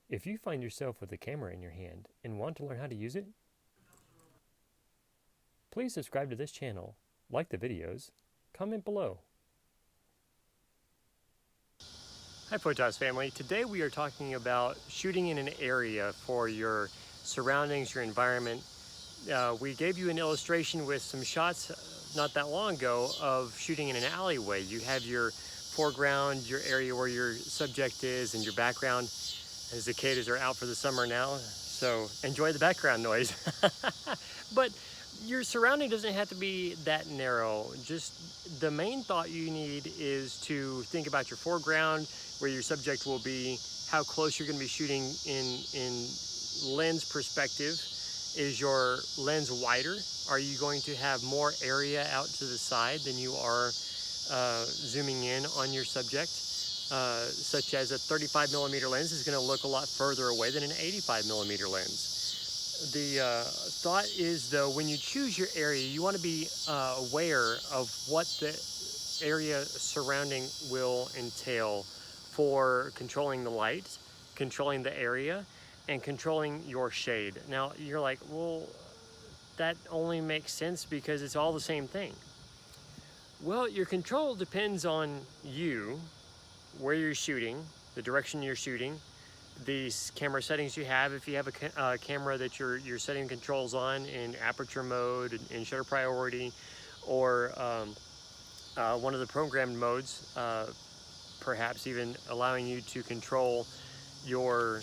If you find yourself with a camera in your hand and want to learn how to use it, please subscribe to this channel, like the videos, comment below. Hi Photos family, today we are talking about shooting in an area for your surroundings, your environment. We gave you an illustration with some shots not that long ago of shooting in an alleyway. You have your foreground, your area where your subject is, and your background. The cicadas are out for the summer now, so enjoy the background noise. But your surrounding doesn't have to be that narrow. Just the main thought you need is to think about your foreground, where your subject will be, how close you're going to be shooting in lens perspective. Is your lens wider? Are you going to have more area out to the side than you are zooming in on your subject? Such as a 35mm lens is going to look a lot further away than an 85mm lens. The thought is, though, when you choose your area, you want to be aware of what the area surrounding will entail for controlling the light, controlling the area, and controlling your shade. Now, you're like, well, that only makes sense because it's all the same thing. Well, your control depends on you, where you're shooting, the direction you're shooting, the camera settings you have. If you have a camera that you're setting controls on in aperture mode and shutter priority, or one of the programmed modes, perhaps even allowing you to control your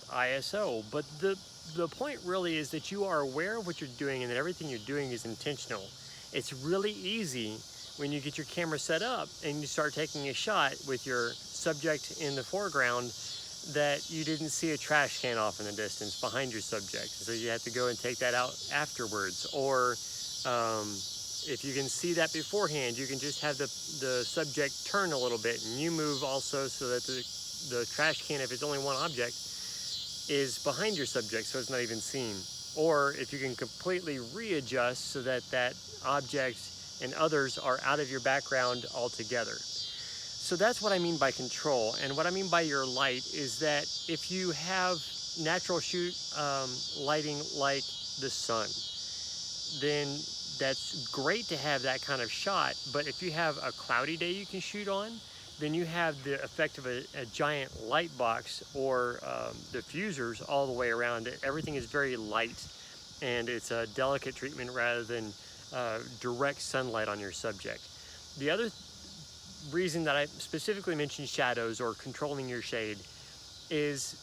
ISO. But the point really is that you are aware of what you're doing and that everything you're doing is intentional. It's really easy when you get your camera set up and you start taking a shot with your subject in the foreground that you didn't see a trash can off in the distance behind your subject. So you have to go and take that out afterwards. Or if you can see that beforehand, you can just have the subject turn a little bit and you move also so that the trash can, if it's only one object, is behind your subject so it's not even seen. Or if you can completely readjust so that that object and others are out of your background altogether. So that's what I mean by control. And what I mean by your light is that if you have natural shoot lighting like the sun, then that's great to have that kind of shot. But if you have a cloudy day you can shoot on, then you have the effect of a giant light box or diffusers all the way around it. Everything is very light and it's a delicate treatment rather than direct sunlight on your subject. The other reason that I specifically mentioned shadows or controlling your shade is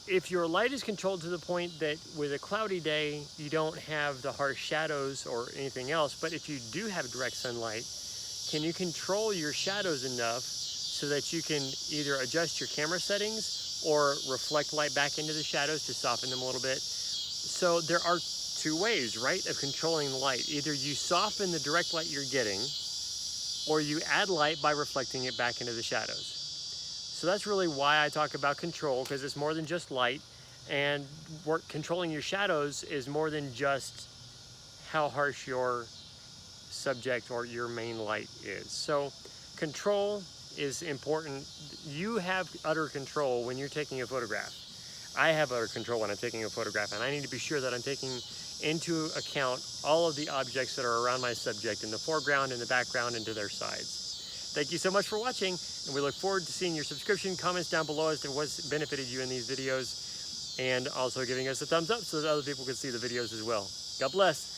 if your light is controlled to the point that with a cloudy day you don't have the harsh shadows or anything else, but if you do have direct sunlight, can you control your shadows enough so that you can either adjust your camera settings or reflect light back into the shadows to soften them a little bit? So there are two ways, right, of controlling the light. Either you soften the direct light you're getting, or you add light by reflecting it back into the shadows. So that's really why I talk about control, because it's more than just light, and controlling your shadows is more than just how harsh your subject or your main light is. So control is important. You have utter control when you're taking a photograph. I have utter control when I'm taking a photograph, and I need to be sure that I'm taking into account all of the objects that are around my subject in the foreground, in the background, and to their sides. Thank you so much for watching, and we look forward to seeing your subscription comments down below as to what's benefited you in these videos, and also giving us a thumbs up so that other people can see the videos as well. God bless.